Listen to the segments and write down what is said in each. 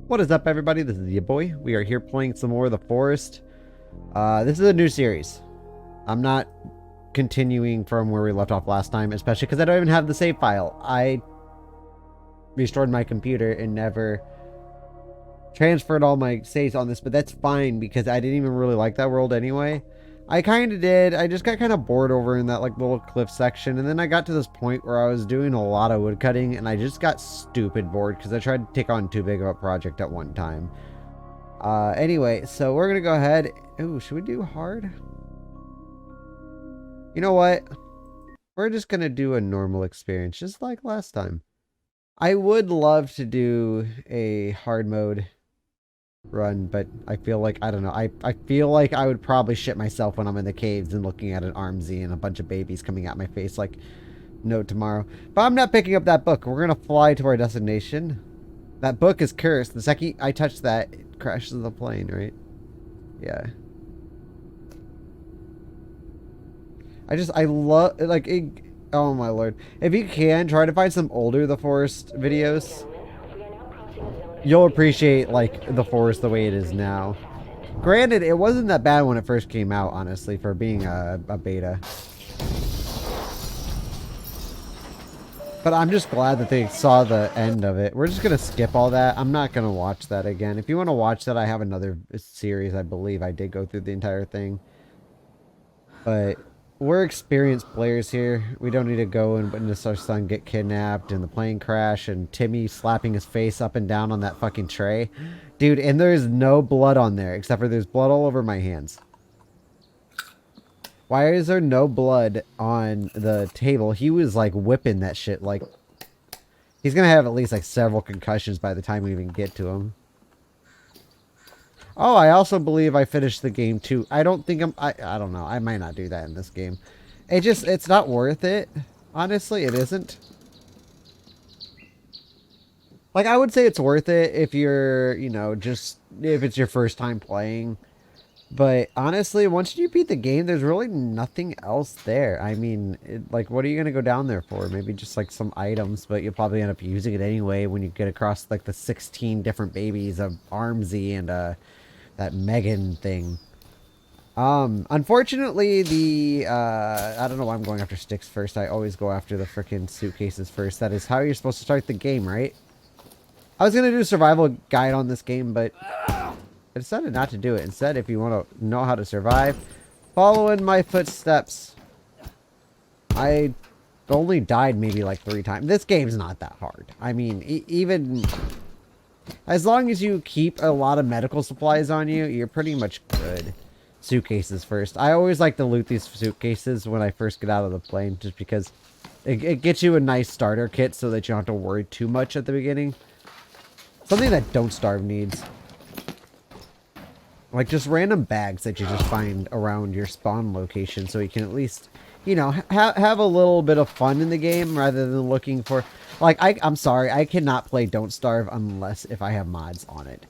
What is up, everybody? This is your boy. We are here playing some more of The Forest. This is a new series. I'm not continuing from where we left off last time, especially because I don't even have the save file. I restored my computer and never transferred all my saves on this, but that's fine because I didn't even really like that world anyway. I kind of did. I just got kind of bored over in that like little cliff section, and then I got to this point where I was doing a lot of wood cutting, and I just got stupid bored because I tried to take on too big of a project at one time. Anyway, so we're gonna go ahead. Ooh, should we do hard? You know what? We're just gonna do a normal experience, just like last time. I would love to do a hard mode run, but I feel like, I don't know, I feel like I would probably shit myself when I'm in the caves and looking at an armsy and a bunch of babies coming at my face like no tomorrow. But I'm not picking up that book. We're gonna fly to our destination. That book is cursed. The second I touch that, it crashes the plane, right? Yeah. I love, like, oh my lord. If you can, try to find some older The Forest videos. You'll appreciate, like, The Forest the way it is now. Granted, it wasn't that bad when it first came out, honestly, for being a beta. But I'm just glad that they saw the end of it. We're just going to skip all that. I'm not going to watch that again. If you want to watch that, I have another series. I believe I did go through the entire thing. But we're experienced players here. We don't need to go and witness our son get kidnapped and the plane crash and Timmy slapping his face up and down on that fucking tray. Dude, and there's no blood on there, except for there's blood all over my hands. Why is there no blood on the table? He was like whipping that shit. Like, he's gonna have at least like several concussions by the time we even get to him. Oh, I also believe I finished the game too. I don't think I don't know. I might not do that in this game. It's not worth it. Honestly, it isn't. Like, I would say it's worth it if you're, you know, just, if it's your first time playing. But honestly, once you beat the game, there's really nothing else there. I mean, like, what are you going to go down there for? Maybe just, like, some items, but you'll probably end up using it anyway when you get across, like, the 16 different babies of Armsy and, that Megan thing. Unfortunately, I don't know why I'm going after sticks first. I always go after the frickin' suitcases first. That is how you're supposed to start the game, right? I was going to do a survival guide on this game, but I decided not to do it. Instead, if you want to know how to survive, follow in my footsteps. I only died maybe like 3 times. This game's not that hard. I mean, even as long as you keep a lot of medical supplies on you, you're pretty much good. Suitcases first. I always like to loot these suitcases when I first get out of the plane, just because it gets you a nice starter kit so that you don't have to worry too much at the beginning. Something that Don't Starve needs. Like, just random bags that you just find around your spawn location so you can at least, you know, have a little bit of fun in the game rather than looking for... Like, I'm sorry, I cannot play Don't Starve unless if I have mods on it.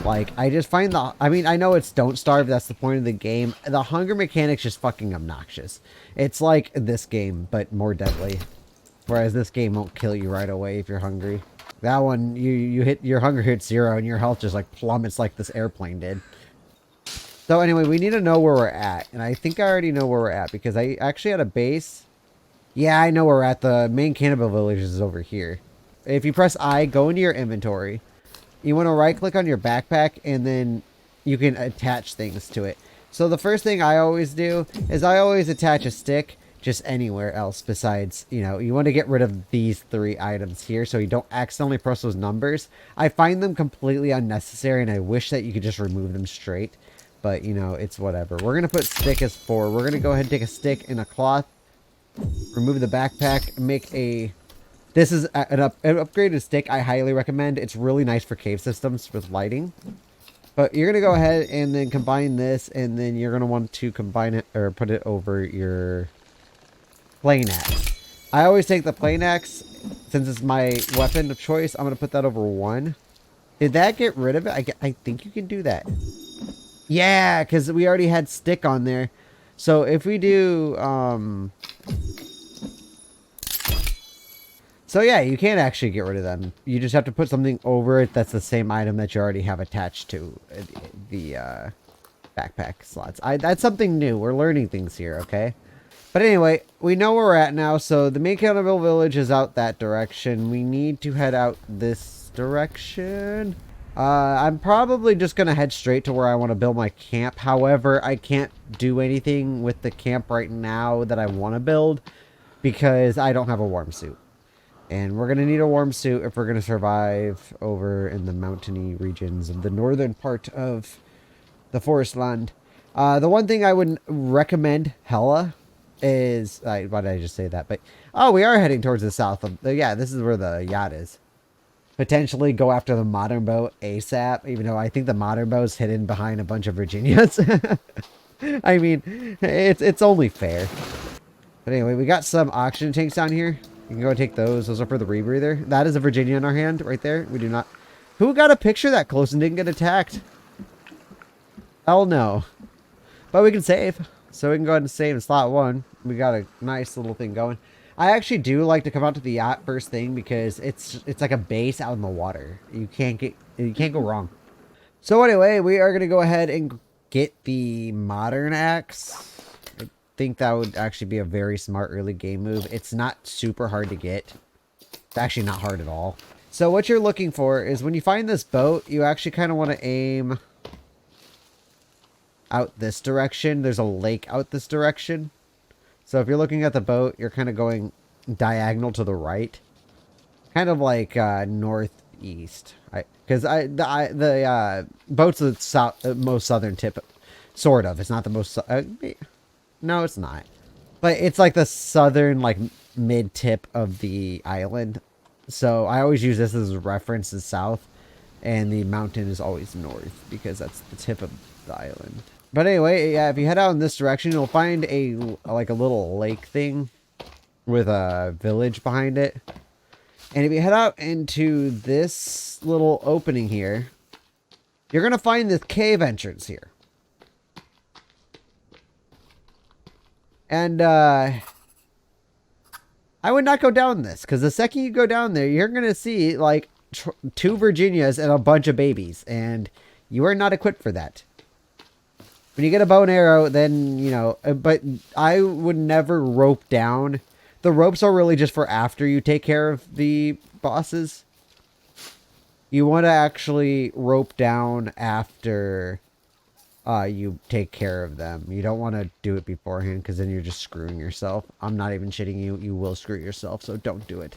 Like, I just find the... I mean, I know it's Don't Starve, that's the point of the game. The hunger mechanic's just fucking obnoxious. It's like this game, but more deadly. Whereas this game won't kill you right away if you're hungry. That one, you hit... Your hunger hits 0 and your health just, like, plummets like this airplane did. So anyway, we need to know where we're at. And I think I already know where we're at because I actually had a base. Yeah, I know where we're at. The main cannibal village is over here. If you press I, go into your inventory. You want to right click on your backpack and then you can attach things to it. So the first thing I always do is I always attach a stick just anywhere else besides, you know, you want to get rid of these 3 items here so you don't accidentally press those numbers. I find them completely unnecessary and I wish that you could just remove them straight. But, you know, it's whatever. We're going to put stick as 4. We're going to go ahead and take a stick and a cloth. Remove the backpack. Make a... This is an upgraded stick I highly recommend. It's really nice for cave systems with lighting. But you're going to go ahead and then combine this. And then you're going to want to combine it or put it over your plane axe. I always take the plane axe. Since it's my weapon of choice, I'm going to put that over 1. Did that get rid of it? I think you can do that. Yeah, because we already had stick on there. So if we do, So yeah, you can't actually get rid of them. You just have to put something over it that's the same item that you already have attached to the backpack slots. That's something new. We're learning things here, okay? But anyway, we know where we're at now. So the main cannibal village is out that direction. We need to head out this direction. I'm probably just going to head straight to where I want to build my camp. However, I can't do anything with the camp right now that I want to build because I don't have a warm suit. And we're going to need a warm suit if we're going to survive over in the mountainy regions of the northern part of the forest land. The one thing I would recommend hella is... why did I just say that? But oh, we are heading towards the south. Yeah, this is where the yacht is. Potentially go after the modern bow ASAP, even though I think the modern bow is hidden behind a bunch of Virginias. I mean, it's only fair. But anyway, we got some oxygen tanks down here. You can go and take those. Those are for the rebreather. That is a Virginia in our hand right there. We do not... Who got a picture that close and didn't get attacked? Hell no. But we can save. So we can go ahead and save in slot 1. We got a nice little thing going. I actually do like to come out to the yacht first thing because it's like a base out in the water. You can't go wrong. So anyway, we are gonna go ahead and get the modern axe. I think that would actually be a very smart early game move. It's not super hard to get. It's actually not hard at all. So what you're looking for is when you find this boat, you actually kind of want to aim out this direction. There's a lake out this direction. So if you're looking at the boat, you're kind of going diagonal to the right. Kind of like northeast. Because the boat's the most southern tip. Sort of. It's not the most... no, it's not. But it's like the southern, like, mid-tip of the island. So I always use this as a reference to south. And the mountain is always north. Because that's the tip of the island. But anyway, yeah, if you head out in this direction, you'll find a little lake thing with a village behind it. And if you head out into this little opening here, you're going to find this cave entrance here. And I would not go down this, because the second you go down there, you're going to see like 2 Virginias and a bunch of babies. And you are not equipped for that. When you get a bow and arrow, then, you know, but I would never rope down. The ropes are really just for after you take care of the bosses. You want to actually rope down after you take care of them. You don't want to do it beforehand because then you're just screwing yourself. I'm not even shitting you. You will screw yourself, so don't do it.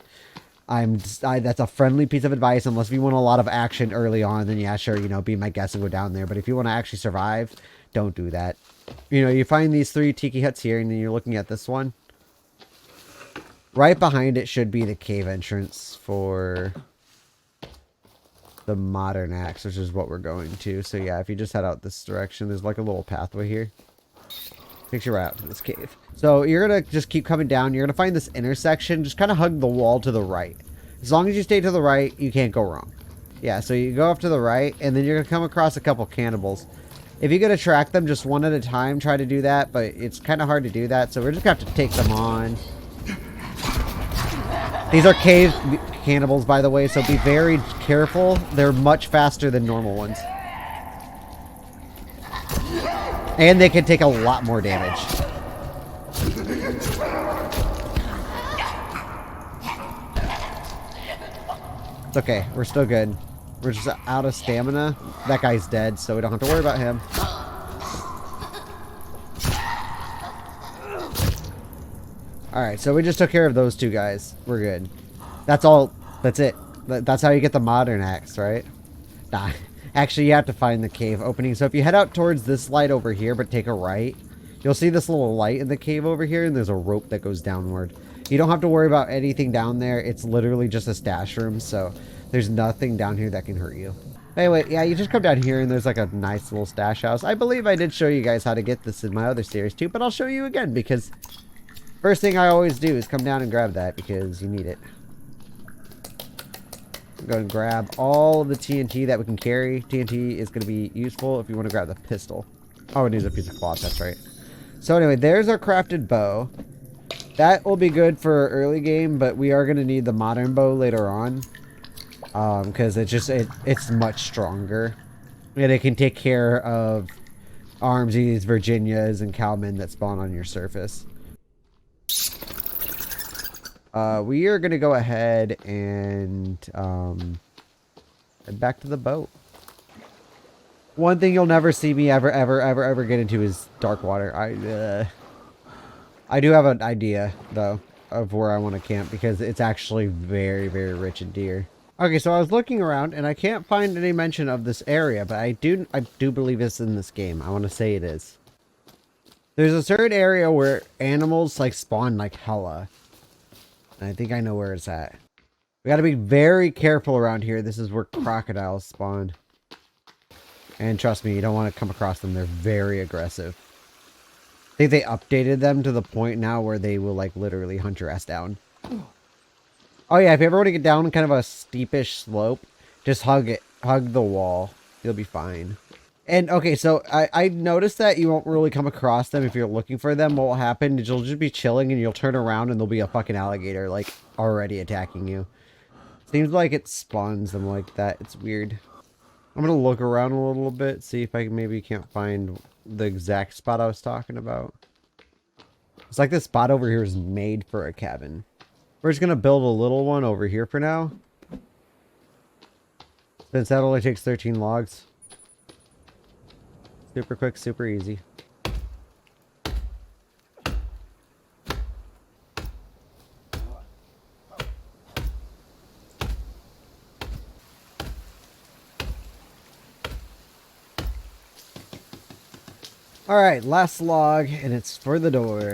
That's a friendly piece of advice. Unless you want a lot of action early on, then yeah, sure, you know, be my guest and go down there. But if you want to actually survive... don't do that. You know, you find these 3 tiki huts here, and then you're looking at this one. Right behind it should be the cave entrance for the modern axe, which is what we're going to. So yeah, if you just head out this direction, there's like a little pathway here. Takes you right out to this cave. So you're going to just keep coming down. You're going to find this intersection. Just kind of hug the wall to the right. As long as you stay to the right, you can't go wrong. Yeah, so you go off to the right, and then you're going to come across a couple cannibals. If you're going to track them just one at a time, try to do that, but it's kind of hard to do that, so we're just going to have to take them on. These are cave cannibals, by the way, so be very careful. They're much faster than normal ones. And they can take a lot more damage. It's okay, we're still good. We're just out of stamina. That guy's dead, so we don't have to worry about him. Alright, so we just took care of those 2 guys. We're good. That's all. That's it. That's how you get the modern axe, right? Nah. Actually, you have to find the cave opening. So if you head out towards this light over here, but take a right, you'll see this little light in the cave over here, and there's a rope that goes downward. You don't have to worry about anything down there. It's literally just a stash room, so... there's nothing down here that can hurt you. Anyway, yeah, you just come down here and there's like a nice little stash house. I believe I did show you guys how to get this in my other series too, but I'll show you again because first thing I always do is come down and grab that because you need it. Go and grab all of the TNT that we can carry. TNT is going to be useful if you want to grab the pistol. Oh, it needs a piece of cloth, that's right. So anyway, there's our crafted bow. That will be good for early game, but we are going to need the modern bow later on. Because it's much stronger. And it can take care of Armsies, Virginias, and Cowmen that spawn on your surface. We are going to go ahead and head back to the boat. One thing you'll never see me ever get into is dark water. I do have an idea, though, of where I want to camp because it's actually very, very rich in deer. Okay, so I was looking around and I can't find any mention of this area, but I do believe it's in this game. I want to say it is. There's a certain area where animals like spawn like hella. And I think I know where it's at. We got to be very careful around here. This is where crocodiles spawn. And trust me, you don't want to come across them. They're very aggressive. I think they updated them to the point now where they will like literally hunt your ass down. Oh yeah, if you ever want to get down kind of a steepish slope, just hug the wall. You'll be fine. And okay, so I noticed that you won't really come across them if you're looking for them. What will happen is you'll just be chilling and you'll turn around and there'll be a fucking alligator like already attacking you. Seems like it spawns them like that. It's weird. I'm gonna look around a little bit, see if I maybe can't find the exact spot I was talking about. It's like this spot over here is made for a cabin. We're just gonna build a little one over here for now. Since that only takes 13 logs. Super quick, super easy. Alright, last log, and it's for the door.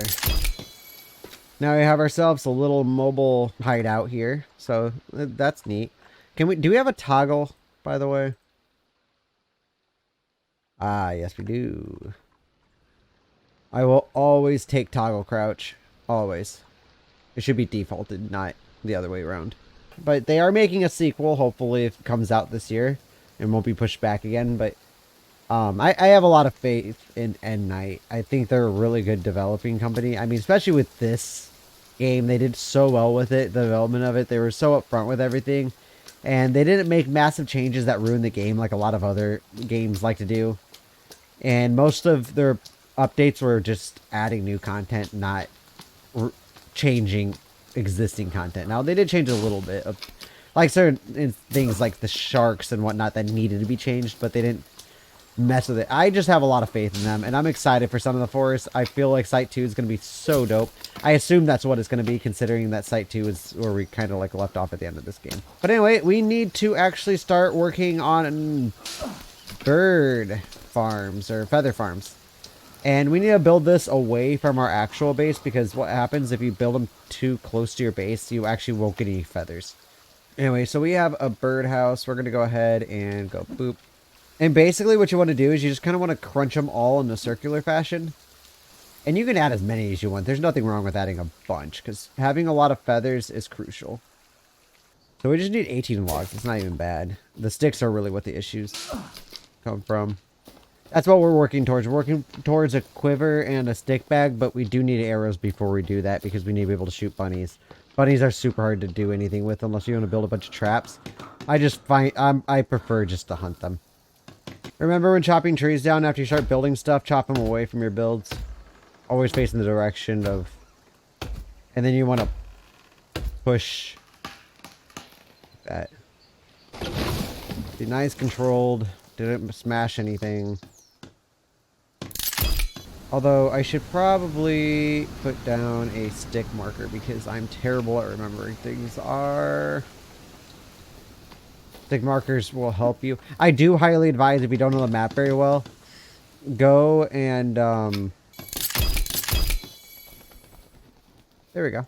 Now we have ourselves a little mobile hideout here, so that's neat. Do we have a toggle, by the way? Ah, yes we do. I will always take toggle crouch. Always. It should be defaulted, not the other way around. But they are making a sequel, hopefully it comes out this year. And won't be pushed back again, but I have a lot of faith in End Night. I think they're a really good developing company. I mean, especially with this game, they did so well with it, the development of it. They were so upfront with everything. And they didn't make massive changes that ruined the game like a lot of other games like to do. And most of their updates were just adding new content, not changing existing content. Now, they did change a little bit of, like certain things like the sharks and whatnot that needed to be changed, but they didn't mess with it. I just have a lot of faith in them, and I'm excited for Son of the Forest. I feel like Site 2 is going to be so dope. I assume that's what it's going to be, considering that Site 2 is where we kind of like left off at the end of this game. But anyway, we need to actually start working on bird farms, or feather farms. And we need to build this away from our actual base, because what happens if you build them too close to your base, you actually won't get any feathers. Anyway, so we have a birdhouse. We're going to go ahead and go boop. And basically what you want to do is you just kind of want to crunch them all in a circular fashion. And you can add as many as you want. There's nothing wrong with adding a bunch, because having a lot of feathers is crucial. So we just need 18 logs. It's not even bad. The sticks are really what the issues come from. That's what we're working towards. We're working towards a quiver and a stick bag, but we do need arrows before we do that, because we need to be able to shoot bunnies. Bunnies are super hard to do anything with unless you want to build a bunch of traps. I prefer just to hunt them. Remember when chopping trees down after you start building stuff, chop them away from your builds. Always facing the direction of... And then you want to push that. Be nice, controlled. Didn't smash anything. Although I should probably put down a stick marker because I'm terrible at remembering things are... Stick markers will help you. I do highly advise, if you don't know the map very well, go and there we go.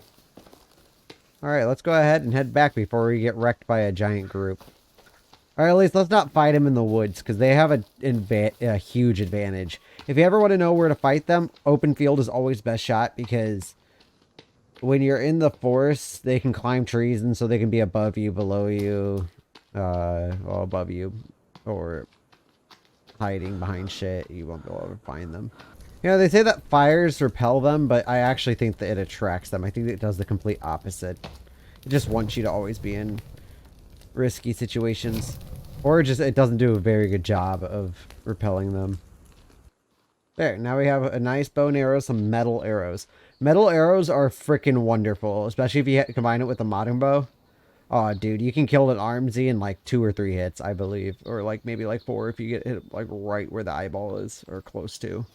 Alright, let's go ahead and head back before we get wrecked by a giant group. Or at least let's not fight them in the woods, because they have a huge advantage. If you ever want to know where to fight them, open field is always best shot, because when you're in the forest, they can climb trees, and so they can be above you, below you, well, above you, or hiding behind shit. You won't be able to find them. You know, they say that fires repel them, but I actually think that it attracts them. I think it does the complete opposite. It just wants you to always be in risky situations. Or just it doesn't do a very good job of repelling them. There, now we have a nice bow and arrow, some metal arrows. Metal arrows are freaking wonderful, especially if you combine it with a modern bow. Oh, dude, you can kill an armsy in like 2 or 3 hits, I believe. Or like maybe like 4 if you get hit like right where the eyeball is, or close to.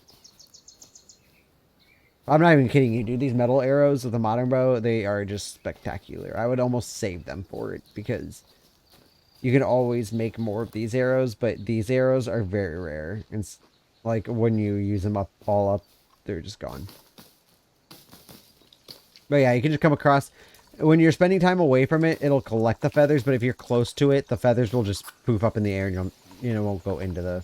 I'm not even kidding you, dude. These metal arrows with a modern bow, they are just spectacular. I would almost save them for it because you can always make more of these arrows, but these arrows are very rare. And like when you use them all up, they're just gone. But yeah, you can just come across, when you're spending time away from it, it'll collect the feathers, but if you're close to it, the feathers will just poof up in the air and you'll, won't go into the...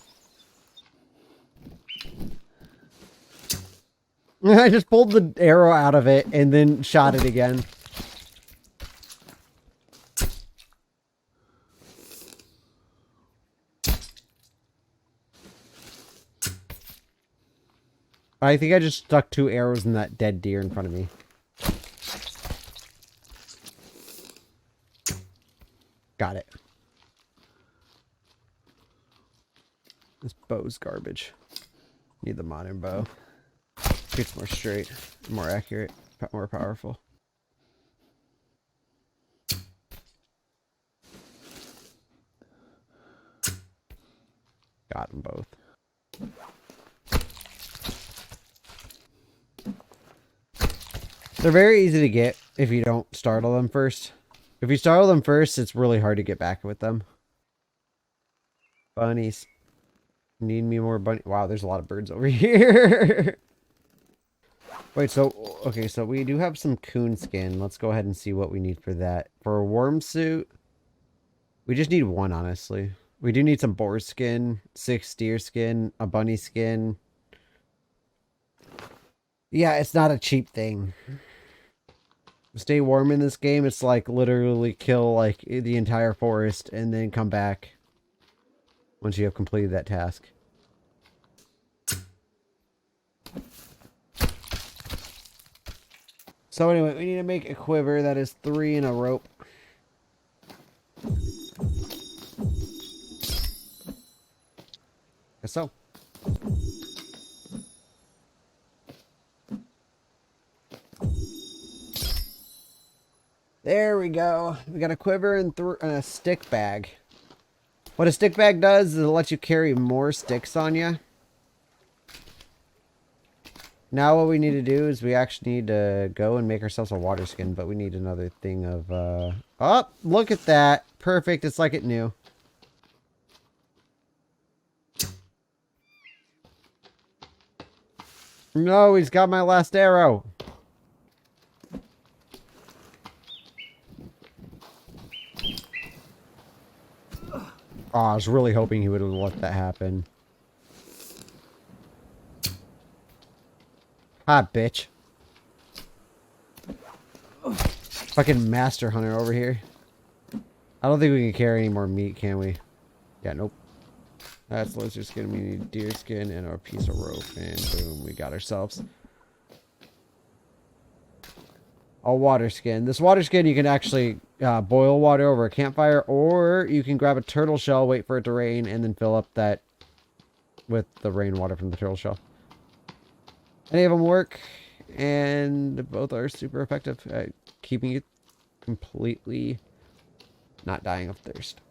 I just pulled the arrow out of it and then shot it again. I think I just stuck 2 arrows in that dead deer in front of me. Got it. This bow's garbage. Need the modern bow. It's more straight, more accurate, more powerful. Got them both. They're very easy to get if you don't startle them first. If you startle them first, it's really hard to get back with them. Bunnies. Need me more bunny. Wow, there's a lot of birds over here. Wait, so, okay, so we do have some coon skin. Let's go ahead and see what we need for that. For a worm suit, we just need 1, honestly. We do need some boar skin, 6 deer skin, a bunny skin. Yeah, it's not a cheap thing. Stay warm in this game, it's like literally kill like the entire forest and then come back once you have completed that task. So anyway, we need to make a quiver that is 3 in a rope. Guess so. There we go. We got a quiver and a stick bag. What a stick bag does is it lets you carry more sticks on you. Now what we need to do is we actually need to go and make ourselves a water skin, but we need another thing of, oh, look at that. Perfect. It's like it knew. No, he's got my last arrow. Oh, I was really hoping he would have let that happen. Ah, bitch. Fucking master hunter over here. I don't think we can carry any more meat, can we? Yeah, nope. That's lizard skin. We need deer skin and a piece of rope. And boom, we got ourselves a water skin. This water skin, you can actually boil water over a campfire, or you can grab a turtle shell, wait for it to rain, and then fill up that with the rainwater from the turtle shell. Any of them work, and both are super effective at keeping you completely not dying of thirst.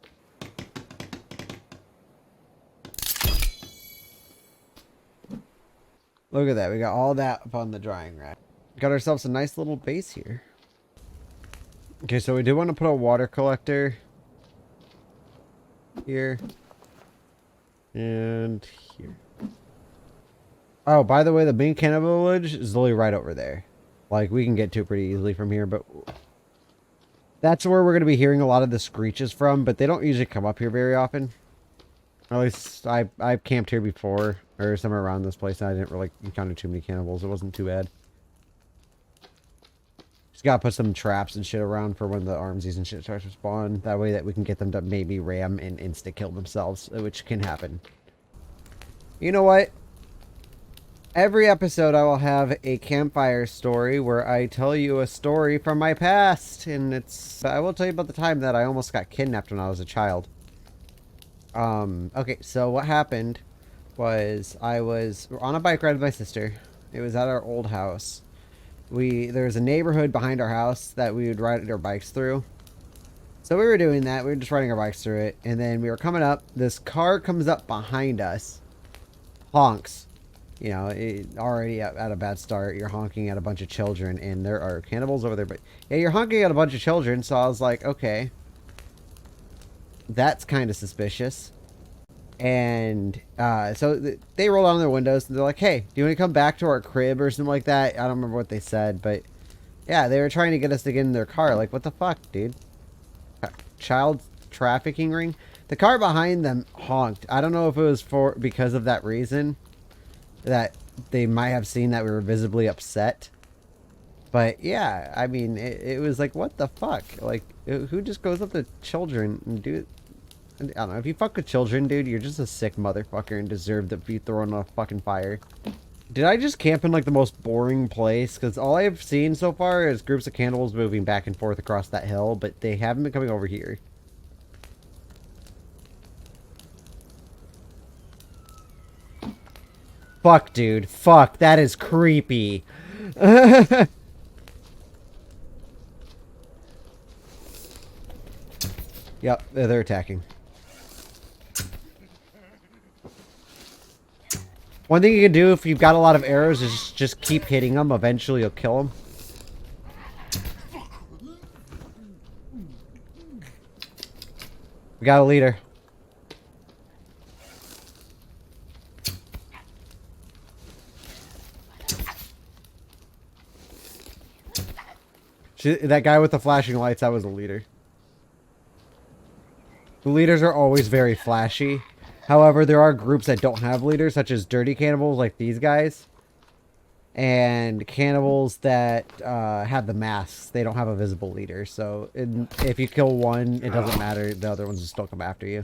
Look at that. We got all that up on the drying rack. Got ourselves a nice little base here. Okay, so we do want to put a water collector here and here. Oh, by the way, the main cannibal village is literally right over there. Like, we can get to it pretty easily from here, but that's where we're going to be hearing a lot of the screeches from, but they don't usually come up here very often. At least I've camped here before, or somewhere around this place, and I didn't really encounter too many cannibals. It wasn't too bad. Just gotta put some traps and shit around for when the armsies and shit starts to spawn. That way that we can get them to maybe ram and insta-kill themselves, which can happen. You know what? Every episode, I will have a campfire story where I tell you a story from my past, and I will tell you about the time that I almost got kidnapped when I was a child. Okay, so what happened was I was on a bike ride with my sister. It was at our old house. There was a neighborhood behind our house that we would ride our bikes through. So we were doing that. We were just riding our bikes through it, and then we were coming up. This car comes up behind us, honks. You know, already at a bad start. You're honking at a bunch of children, and there are cannibals over there. But yeah, you're honking at a bunch of children, so I was like, okay, that's kind of suspicious. And so they roll down their windows, and they're like, hey, do you want to come back to our crib or something like that? I don't remember what they said, but yeah, they were trying to get us to get in their car. Like, what the fuck, dude? Child trafficking ring? The car behind them honked. I don't know if it was because of that reason, that they might have seen that we were visibly upset. But yeah, I mean, it was like, what the fuck? Like, who just goes up to children and do... I don't know, if you fuck with children, dude, you're just a sick motherfucker and deserve to be thrown in a fucking fire. Did I just camp in, like, the most boring place? Because all I've seen so far is groups of cannibals moving back and forth across that hill, but they haven't been coming over here. Fuck, dude. Fuck, that is creepy. Yep, they're attacking. One thing you can do if you've got a lot of arrows is just keep hitting them. Eventually you'll kill them. We got a leader. That guy with the flashing lights, that was a leader. The leaders are always very flashy. However, there are groups that don't have leaders, such as dirty cannibals like these guys. And cannibals that have the masks. They don't have a visible leader. So if you kill one, it doesn't matter. The other ones will still come after you.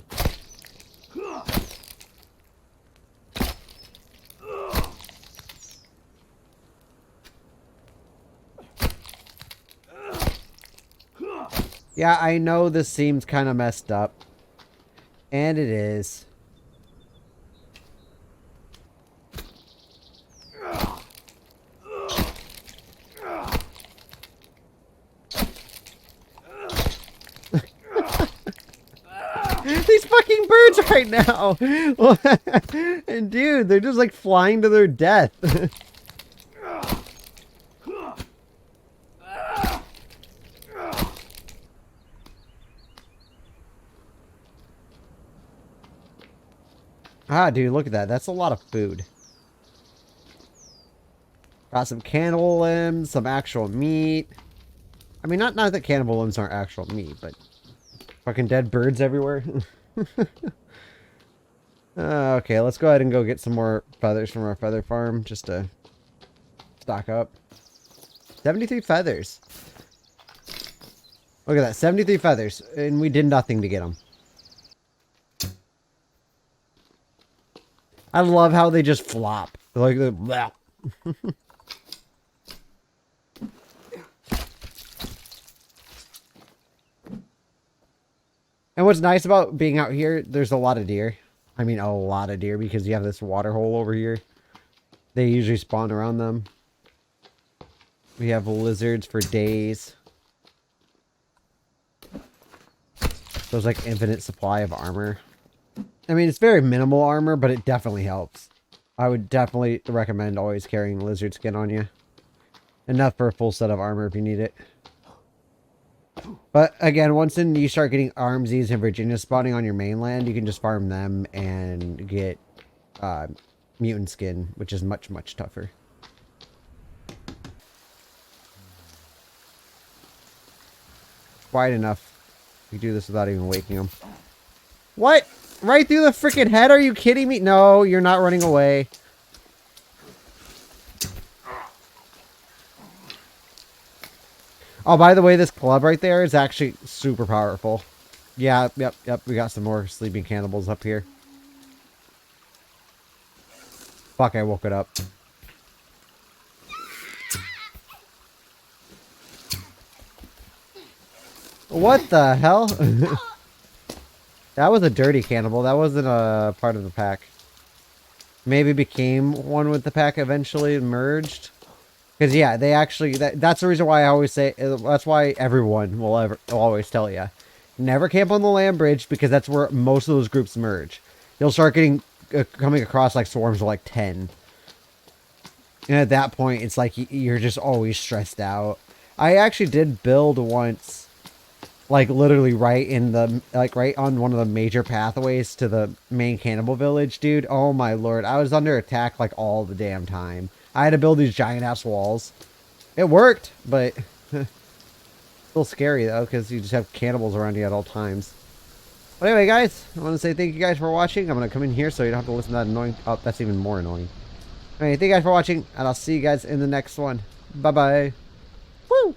Yeah, I know this seems kind of messed up. And it is. These fucking birds right now! And dude, they're just like flying to their death. Ah, dude, look at that. That's a lot of food. Got some cannibal limbs, some actual meat. I mean, not that cannibal limbs aren't actual meat, but fucking dead birds everywhere. Okay, let's go ahead and go get some more feathers from our feather farm just to stock up. 73 feathers. Look at that, 73 feathers, and we did nothing to get them. I love how they just flop. They're like, blah. And what's nice about being out here, there's a lot of deer. I mean, a lot of deer, because you have this water hole over here. They usually spawn around them. We have lizards for days. There's like infinite supply of armor. I mean, it's very minimal armor, but it definitely helps. I would definitely recommend always carrying lizard skin on you. Enough for a full set of armor if you need it. But again, once you start getting armsies and Virginia spawning on your mainland, you can just farm them and get mutant skin, which is much, much tougher. Wide enough. You do this without even waking them. What? Right through the freaking head? Are you kidding me? No, you're not running away. Oh, by the way, this club right there is actually super powerful. Yeah, yep. We got some more sleeping cannibals up here. Fuck, I woke it up. What the hell? That was a dirty cannibal. That wasn't a part of the pack. Maybe became one with the pack eventually, merged. Because yeah, they actually, that's the reason why I always say, that's why everyone will always tell you, never camp on the land bridge, because that's where most of those groups merge. You'll start getting, coming across like swarms of like 10. And at that point, it's like you're just always stressed out. I actually did build once, like literally right in the, like right on one of the major pathways to the main cannibal village, dude. Oh my lord, I was under attack like all the damn time. I had to build these giant ass walls. It worked, but still scary though, because you just have cannibals around you at all times. But anyway, guys, I want to say thank you guys for watching. I'm going to come in here so you don't have to listen to that annoying... Oh, that's even more annoying. Anyway, thank you guys for watching, and I'll see you guys in the next one. Bye-bye. Woo!